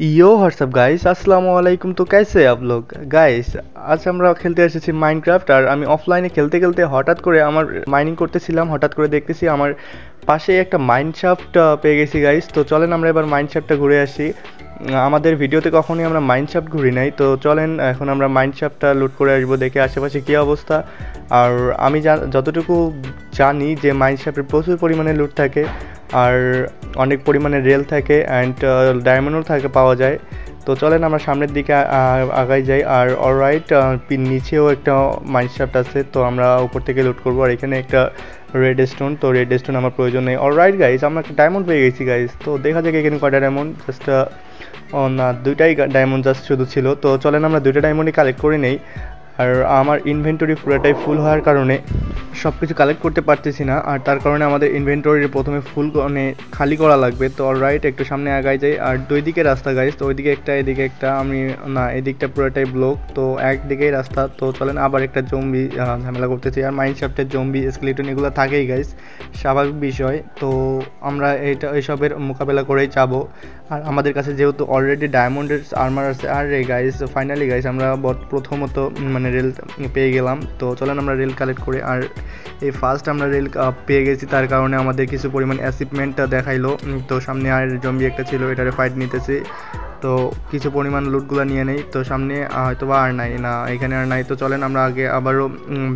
यो WhatsApp guys আসসালামু আলাইকুম। তো कैसे आप लोग গাইস? আজ আমরা খেলতে এসেছি মাইনক্রাফট। আর আমি অফলাইনে খেলতে খেলতে হঠাৎ করে আমার মাইনিং করতেছিলাম, হঠাৎ করে দেখতেছি আমার পাশে একটা মাইনশাফট পেয়ে গেছি গাইস। তো চলেন আমরা এবার মাইনশাফটটা ঘুরে আসি। আমাদের ভিডিওতে কখনোই আমরা মাইনশাফট ঘুরি নাই, তো চলেন এখন আমরা মাইনশাফটটা লুট করে আসবো, দেখে আশেপাশে কী অবস্থা। আর আমি যতটুকু জানি যে মাইনশাফটের প্রচুর পরিমাণে লুট থাকে, আর অনেক পরিমাণে রেল থাকে অ্যান্ড ডায়মন্ডও থাকে পাওয়া যায়। তো চলেন আমরা সামনের দিকে আগাই যাই। আর অলরাইট, নিচেও একটা মাইনশাফট আছে, তো আমরা উপর থেকে লুট করবো। আর এখানে একটা রেড স্টোন, তো রেড স্টোন আমার প্রয়োজন নেই। অলরাইট গাইজ, আমরা একটা ডায়মন্ড পেয়ে গেছি গাইজ। তো দেখা যাক এখানে কয়টা ডায়মন্ড, জাস্ট না দুইটাই ডায়মন্ড জাস্ট শুধু ছিল। তো চলেন আমরা দুইটা ডায়মন্ডই কালেক্ট করে নেই। আর আমার ইনভেন্টরি পুরোটাই ফুল হওয়ার কারণে সব কিছু কালেক্ট করতে পারতেছি না, আর তার কারণে আমাদের ইনভেন্টরি প্রথমে ফুল মানে খালি করা লাগবে। তো অলরাইট, একটু সামনে আগাই যাই। আর দুই দিকে রাস্তা গাইজ, তো ওইদিকে একটা এদিকে একটা, আমি না এদিকটা পুরোটাই ব্লক, তো একদিকেই রাস্তা। তো চলেন আবার একটা জম্বি ঝামেলা করতেছি। আর মাইনশাফটের জম্বি স্কেলিটন এগুলো থাকেই গাইজ, স্বাভাবিক বিষয়। তো আমরা এইসবের মোকাবেলা করেই যাবো। আর আমাদের কাছে যেহেতু অলরেডি ডায়মন্ডের আর্মার আছে। আর রে গাইজ, ফাইনালি গাইজ আমরা প্রথমত মানে রেল পেয়ে গেলাম। তো চলেন আমরা রেল কালেক্ট করি। আর এই ফার্স্ট আমরা রেল পেয়ে গেছি, তার কারণে আমাদের কিছু পরিমাণ অ্যাচিভমেন্টটা দেখাইলো। তো সামনে আর জম্বি একটা ছিল, এটারে ফাইট নিতেছি। তো কিছু পরিমাণ লুটগুলো নিয়ে নেই। তো সামনে হয়তো বা আর নাই, না এখানে আর নাই। তো চলেন আমরা আগে আবারও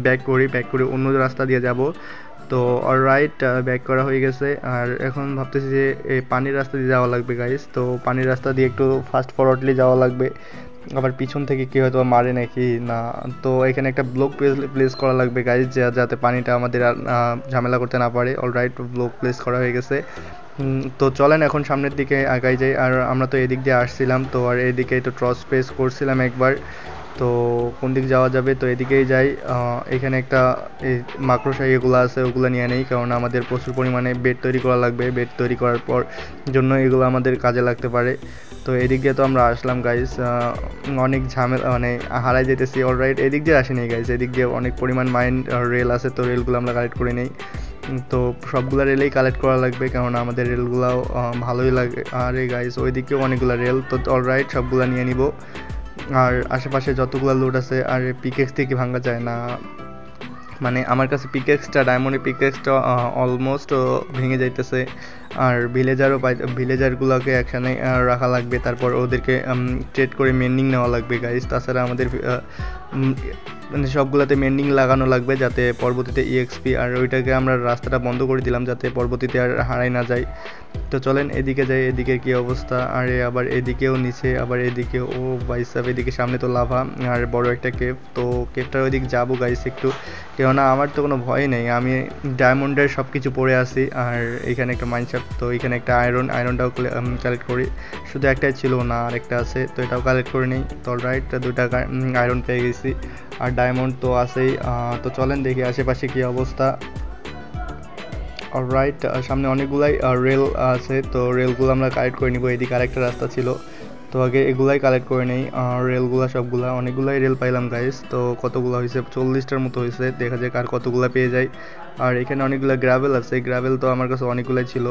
ব্যাক করি অন্য রাস্তা দিয়ে যাব। তো অলরাইট, ব্যাক করা হয়ে গেছে। আর এখন ভাবতেছি যে এই পানির রাস্তা দিয়ে যাওয়া লাগবে গাইস। তো পানির রাস্তা দিয়ে একটু ফাস্ট ফরওয়ার্ডলি যাওয়া লাগবে, আবার পিছন থেকে কি হয়তো মারে নাকি না। তো এখানে একটা ব্লক প্লেস করা লাগবে গাইস, যাতে পানিটা আমাদের ঝামেলা করতে না পারে। অলরাইট, ব্লক প্লেস করা হয়ে গেছে। তো চলেন এখন সামনের দিকে আগাই যাই। আর আমরা তো এদিক দিয়ে আসছিলাম, তো আর এদিকে একটু ট্রস প্লেস করছিলাম একবার। তো কোন দিক যাওয়া যাবে, তো এদিকেই যাই। এখানে একটা এই মাকড়সা এগুলো আছে, ওগুলো নিয়ে নেই, কারণ আমাদের প্রচুর পরিমাণে বেড তৈরি করা লাগবে। বেড তৈরি করার পর জন্য এগুলো আমাদের কাজে লাগতে পারে। তো এদিক দিয়ে তো আমরা আসলাম গাইস, অনেক ঝামেলা মানে হারাই যেতেছি। অলরাইট, এদিক দিয়ে আসেনি গাইস, এদিক দিয়ে অনেক পরিমাণ রেল আছে, তো রেলগুলো আমরা কালেক্ট করে নেই। তো সবগুলো রেলেই কালেক্ট করা লাগবে, কারণ আমাদের রেলগুলাও ভালোই লাগে। আর এই গাইস ওইদিকেও অনেকগুলো রেল, তো অলরাইট সবগুলো নিয়ে নিব। আর আশেপাশে যতগুলো লুট আছে, আর পিকেক্স থেকে ভাঙা যায় না, মানে আমার কাছে পিকেক্সটা ডায়মন্ডের পিকেক্সটা অলমোস্ট ভেঙে যাইতেছে। আর ভিলেজারগুলোকে একসাথে রাখা লাগবে, তারপর ওদেরকে ট্রেড করে মেন্ডিং নেওয়া লাগবে গাইস। তাছাড়া আমাদের মানে সবগুলোতে মেন্ডিং লাগানো লাগবে, যাতে পরবর্তীতে ইএক্সপি, আর ওইটাকে আমরা রাস্তাটা বন্ধ করে দিলাম যাতে পরবর্তীতে আর হারাই না যায়। তো চলেন এদিকে যাই, এদিকে কি অবস্থা। আর আবার এদিকেও নিচে, আবার এদিকেও, ও বাইসাব, এদিকে সামনে তো লাভা আর বড় একটা কেভ। তো কেভটার ওইদিকে যাবো গাইস একটু, কেননা আমার তো কোনো ভয় নেই, আমি ডায়মন্ডের সব কিছু পরে আসি। আর এখানে একটা মাইনশাফট, তো এখানে একটা আয়রনটাও কালেক্ট করি, শুধু একটাই ছিল না, আরেকটা আছে, তো এটাও কালেক্ট করে নিই। তো অলরাইট, দুটা আয়রন পেয়ে গেছি, আর ডায়মন্ড তো আছেই। তো চলেন দেখি আশেপাশে কী অবস্থা। অলরাইট, সামনে অনেকগুলাই রেল আছে, তো রেলগুলো আমরা কালেক্ট করে নিব। এদিকে আরেকটা রাস্তা ছিল, তো আগে এগুলাই কালেক্ট করে নেই। রেলগুলো সবগুলা, অনেকগুলাই রেল পাইলাম গাইস। তো কতগুলো হয়েছে, 40টার মতো হয়েছে, দেখা যাক আর কতগুলো পেয়ে যায়। আর এখানে অনেকগুলো গ্রাভেল আছে, গ্রাভেল তো আমার কাছে অনেকগুলাই ছিল।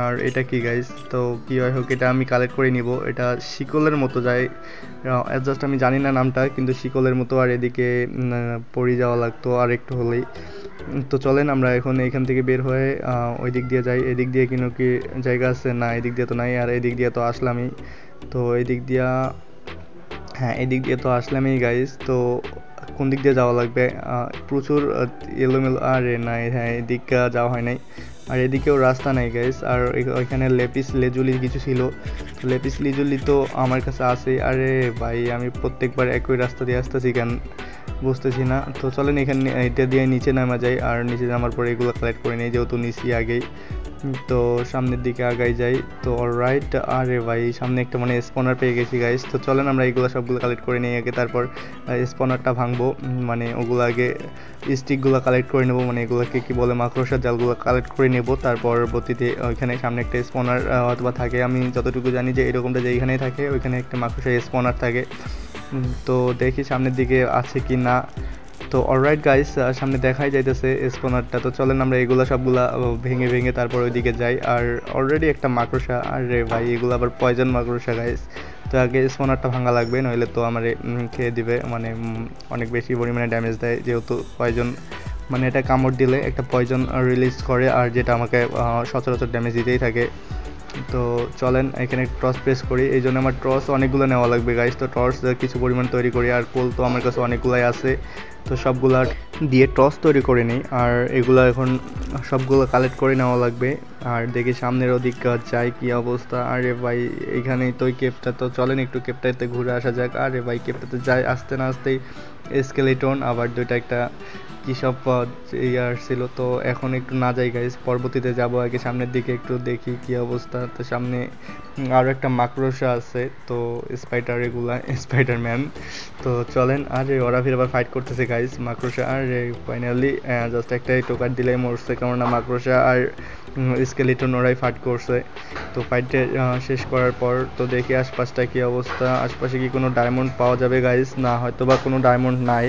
আর এটা কি গাইস, তো কী হয় হোক, এটা আমি কালেক্ট করে নিব। এটা শিকলের মতো যায়, জাস্ট আমি জানি না নামটা, কিন্তু শিকলের মতো। আর এদিকে পড়ে যাওয়া লাগতো আর একটু হলেই। তো চলেন আমরা এখন এইখান থেকে বের হয়ে ওই দিক দিয়ে যাই। এদিক দিয়ে কিনো কি জায়গা আছে, না এদিক দিয়ে তো নাই। আর এদিক দিয়ে তো আসলামই, তো এদিক দিয়া, হ্যাঁ এদিক দিয়ে তো আসলামই গাইস। তো কোন দিক দিয়ে যাওয়া লাগবে, প্রচুর এলোমেলো, আরে নাই, হ্যাঁ এদিক যাওয়া হয় নাই। আর এদিকেও রাস্তা নাই গাইস। আর ওইখানে লেপিস লেজুলি কিছু ছিল, তো লেপিস লেজুলি তো আমার কাছে আছে। আরে ভাই, আমি প্রত্যেকবার একই রাস্তা দিয়ে আসতেছি কেন বুঝতেছি না। তো চলেন এখানে এটা দিয়ে নিচে নামা যায়, আর নিচে নামার পরে এগুলো কালেক্ট করে নিই, যেহেতু নিচি আগেই। তো সামনের দিকে আগাই যাই। তো অলরাইট, আরে ভাই সামনে একটা মানে স্পনার পেয়ে গেছি গাইস। তো চলেন আমরা এইগুলো সবগুলো কালেক্ট করে নিই আগে, তারপর স্পনারটা ভাঙবো। মানে ওগুলো আগে স্টিকগুলো কালেক্ট করে নেবো, মানে এগুলোকে কি বলে মাকড়সার জালগুলো কালেক্ট করে নেবো। তারপর পরবর্তীতে ওইখানে সামনে একটা স্পনার অথবা থাকে, আমি যতটুকু জানি যে এরকমটা যেইখানেই থাকে ওইখানে একটা মাকড়সার স্পনার থাকে। তো দেখি সামনের দিকে আছে কি না। তো অলরাইট গাইস, সামনে দেখাই যাইতেছে স্পনারটা। তো চলেন আমরা এগুলো সবগুলা ভেঙে ভেঙে তারপর ওইদিকে যাই। আর অলরেডি একটা মাকড়সা, আর রে ভাই এগুলো আবার পয়জন মাকড়সা গাইস। তো আগে স্পনারটা ভাঙা লাগবে, নইলে তো আমার খেয়ে দিবে, মানে অনেক বেশি পরিমাণে ড্যামেজ দেয়, যেহেতু পয়জন মানে এটা কামড় দিলে একটা পয়জন রিলিজ করে, আর যেটা আমাকে সচরাচর ড্যামেজ দিতেই থাকে। তো চলেন এখানে টর্চ প্রেস করি, এই জন্য আমার টর্চ অনেকগুলো নেওয়া লাগবে গাইস। তো টর্চ কিছু পরিমাণ তৈরি করি, আর কোল তো আমার কাছে অনেকগুলাই আছে, তো সবগুলা দিয়ে টর্চ তৈরি করে নিই। আর এগুলো এখন সবগুলো কালেক্ট করে নেওয়া লাগবে। আর দেখি সামনের ওদিক যাই কি অবস্থা। আরে ভাই এইখানেই তো ওই কেপটা, তো চলেন একটু কেপটাতে ঘুরে আসা যাক। আরে ভাই কেপটাতে যাই, আসতে না আসতেই স্কেলেটন, আবার দুইটা একটা কী সব ইয়ার ছিল। তো এখন একটু না যাই গাইস, পরবর্তীতে যাব, আগে সামনের দিকে একটু দেখি কি অবস্থা। তো সামনে আরও একটা মাকড়সা আছে, তো স্পাইডার, এগুলা স্পাইডারম্যান। তো চলেন, আরে ওরা ফির আবার ফাইট করতেছে গাইস মাকড়সা। আর ফাইনালি জাস্ট একটাই টোকার দিলেই মরছে, কেননা মাকড়সা আর স্কেলিটন ওরাই ফাইট করছে। তো ফাইটে শেষ করার পর তো দেখি আশপাশটা কি অবস্থা, আশপাশে কি কোনো ডায়মন্ড পাওয়া যাবে গাইস, না হয়তো বা কোনো ডায়মন্ড নাই।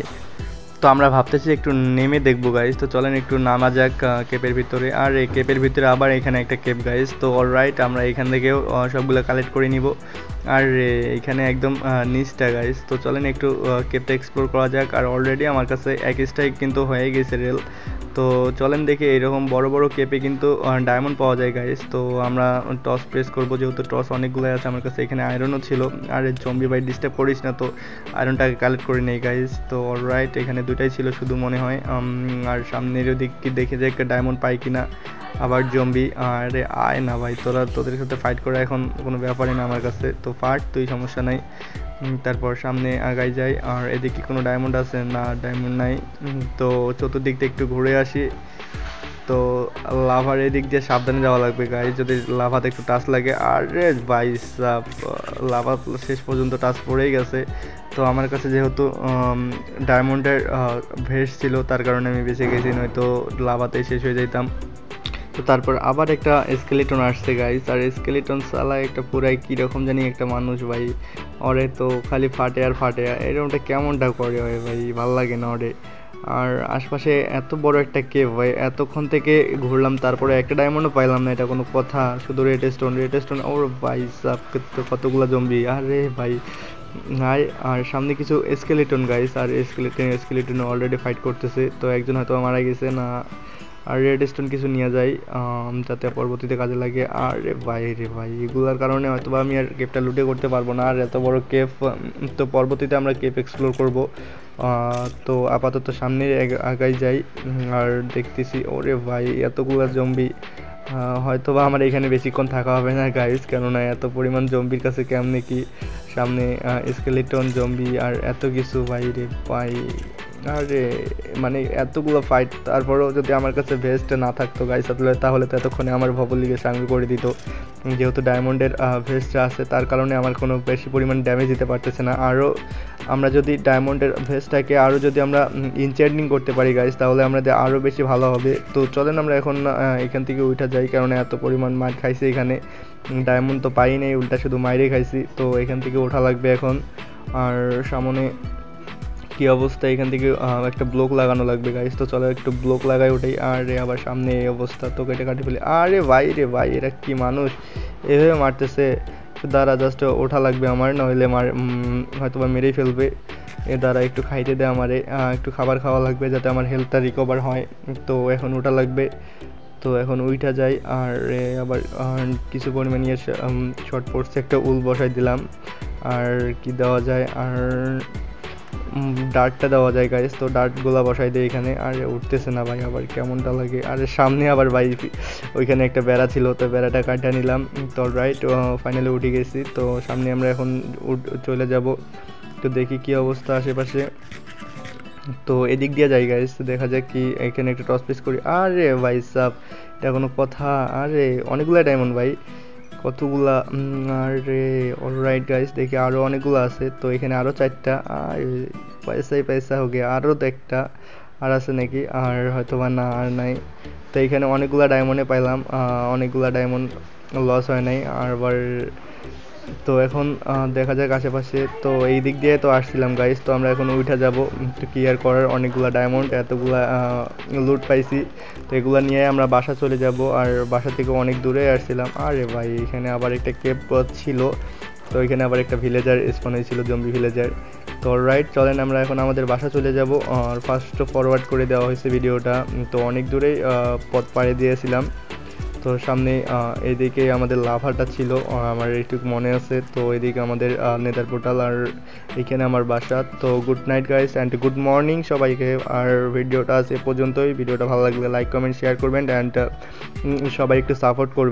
তো আমরা ভাবতেছি একটু নেমে দেখবো গাইস, তো চলেন একটু নামা যাক কেপের ভিতরে। আর এই কেপের ভিতরে আবার এখানে একটা কেপ গাইস, তো অলরাইট আমরা এখান থেকেও সবগুলো কালেক্ট করে নিব। আর এখানে একদম নিচটা গাইস, তো চলেন একটু কেপটা এক্সপ্লোর করা যাক। আর অলরেডি আমার কাছে এক স্ট্রাইক কিন্তু হয়ে গেছে রেল। তো চলেন দেখি, এরকম বড় বড় কেপে কিন্তু ডায়মন্ড পাওয়া যায় গাইস। তো আমরা টস প্রেস করবো, যেহেতু টস অনেকগুলো আছে আমার কাছে, এখানে আয়রনও ছিল। আর জম্বি ভাই ডিস্টার্ব করিস না, তো আয়রনটাকে কালেক্ট করে নেই গাইস। তো অলরাইট এখানে দুটাই ছিল শুধু মনে হয়। আর সামনের ওদিক কি দেখে যে একটা ডায়মন্ড পাই কিনা। আবার জম্বি, আরে আয় না ভাই, তোদের সাথে ফাইট করা এখন কোনো ব্যাপারই না আমার কাছে। তো ফাট তুই, সমস্যা নাই। তারপর সামনে আগাই যাই। আর এদিকে কোনো ডায়মন্ড আছে না, ডায়মন্ড নাই। তো চতুর্দিকটা একটু ঘুরে আসি। তো লাভার এদিক দিয়ে সাবধানে যাওয়া লাগবে গাইস, যদি লাভাতে একটু টাচ লাগে। আরে ভাই সাব, লাভা শেষ পর্যন্ত টাচ পড়েই গেছে। তো আমার কাছে যেহেতু ডায়মন্ডের ভেস্ট ছিল, তার কারণে আমি বেঁচে গেছি, নয়তো লাভাতেই শেষ হয়ে যেতাম। তো তারপর আবার একটা স্কেলিটন আসছে গাইস, আর স্কেলিটন সালা একটা পুরাই কীরকম জানি একটা মানুষ ভাই। ওরে তো খালি ফাটে আর ফাটে, এরকমটা কেমনটা করে হয় ভাই, ভাল লাগে না ওরে। আর আশপাশে এত বড় একটা কেভ ভাই, এতক্ষণ থেকে ঘুরলাম, তারপরে একটা ডায়মন্ডও পাইলাম না, এটা কোনো কথা? শুধু রেড স্টোন ওর ভাই সাব, কতগুলো জম্বি, আরে ভাই। আর সামনে কিছু স্কেলিটন গাইস, আর স্কেলিটন অলরেডি ফাইট করতেছে, তো একজন হয়তো মারা গেছে না। আর রেড স্টোন কিছু নিয়ে যাই, যাতে পরবর্তীতে কাজে লাগে। আর রে ভাই এগুলোর কারণে হয়তো আমি আর কেপটা লুটে করতে পারবো না, আর এত বড় কেপ। তো পরবর্তীতে আমরা কেপ এক্সপ্লোর করব। তো আপাতত সামনে আগাই যাই। আর দেখতেছি ওরে ভাই এতগুলো জম্বি, হয়তো বা আমার এখানে বেশিক্ষণ থাকা হবে না গাইস, কেননা এত পরিমাণ জম্বির কাছে কেমনে কি সামনে স্কেলিটন, জম্বি আর এত কিছু ভাই রে ভাই। আরে মানে এতগুলো ফাইট, তারপরেও যদি আমার কাছে ভেস্ট না থাকতো গাইস, তাহলে তো এতক্ষণে আমার ভবলিগে সামিল করে দিত। যেহেতু ডায়মন্ডের ভেস্টটা আছে, তার কারণে আমার কোনো বেশি পরিমাণ ড্যামেজ দিতে পারতেছে না। আরও আমরা যদি ডায়মন্ডের ভেস্টটাকে আরও যদি আমরা ইনচেন্টিং করতে পারি গাইস, তাহলে আমাদের আরও বেশি ভালো হবে। তো চলেন আমরা এখন এখান থেকে উঠা যাই, কারণ এত পরিমাণ মার খাইছে এখানে, ডায়মন্ড তো পাই নাই, উল্টা শুধু মাইরে খাইছি। তো এখান থেকে ওঠা লাগবে এখন। আর সামনে কি অবস্থা, এখান থেকে একটা ব্লক লাগানো লাগবে গাইস, তো চলো একটু ব্লক লাগাই ওটাই। আর আবার সামনে এই অবস্থা, তো কেটে কাটি ফেলি। আরে ভাই রে ভাই, এরা কি মানুষ এভাবে মারতেছে। দ্বারা জাস্ট ওঠা লাগবে আমার, নইলে হয়তো বা মেরেই ফেলবে। এ দ্বারা একটু খাইতে দেয় আমারে, একটু খাবার খাওয়া লাগবে যাতে আমার হেলথটা রিকভার হয়। তো এখন ওঠা লাগবে, তো এখন উইঠা যাই। আর আবার কিছু পরিমাণ শর্ট পড়ছে, একটা উল বসাই দিলাম। আর কি দেওয়া যায়, আর ডার্টটা দেওয়া যায় গাইস, তো ডার্টগুলা বসাই দিই এখানে। আর উঠতেছে না ভাই, আবার কেমনটা লাগে। আর সামনে আবার ভাই ওইখানে একটা বেড়া ছিল, তো বেড়াটা কাটা নিলাম। তো অলরাইট ফাইনালি উঠে গেছি। তো সামনে আমরা এখন চলে যাব, তো দেখি কি অবস্থা আশেপাশে। তো এদিক দিয়ে যাই গাইস, দেখা যাক কি এখানে একটা টস পিস করি। আরে ভাই সাব, এটা কোনো কথা? আরে অনেকগুলো ডায়মন্ড ভাই, কতগুলা। আরে অলরাইট গাইস, দেখি আরও অনেকগুলো আছে, তো এখানে আরও 4টা। আর পয়সা হয়ে গিয়ে আরও তো একটা আর আছে নাকি, আর হয়তো বা না, আর নাই। তো এখানে অনেকগুলা ডায়মন্ডে পাইলাম, অনেকগুলা ডায়মন্ড লস হয় নাই। আবার তো এখন দেখা যাক আশেপাশে, তো এই দিক দিয়ে তো আসছিলাম গাইস। তো আমরা এখন উঠে যাব একটু ক্লিয়ার করার, অনেকগুলা ডায়মন্ড, এতগুলা লুট পাইছি। তো এগুলা নিয়ে আমরা বাসা চলে যাব, আর বাসা থেকে অনেক দূরে আসছিলাম। আরে ভাই এখানে আবার একটা কেপ ছিল, তো এখানে আবার একটা ভিলেজার স্পন হয়েছিল, জম্বি ভিলেজার। তো রাইট, চলেন আমরা এখন আমাদের বাসা চলে যাব। আর ফার্স্ট ফরওয়ার্ড করে দেওয়া হয়েছে ভিডিওটা, তো অনেক দূরেই পথ পাড়ি দিয়েছিলাম। তো সামনে এইদিকে আমাদের লাভাটা ছিল, আমার এইটুকু মনে আছে। তো এইদিকে আমাদের নেদার পোর্টাল, আর এখানে আমার বাসা। তো good night guys and good morning সবাইকে। আর ভিডিওটা আজ এ পর্যন্তই। ভিডিওটা ভালো লাগলে লাইক কমেন্ট শেয়ার করবেন অ্যান্ড সবাই একটু সাপোর্ট করবেন।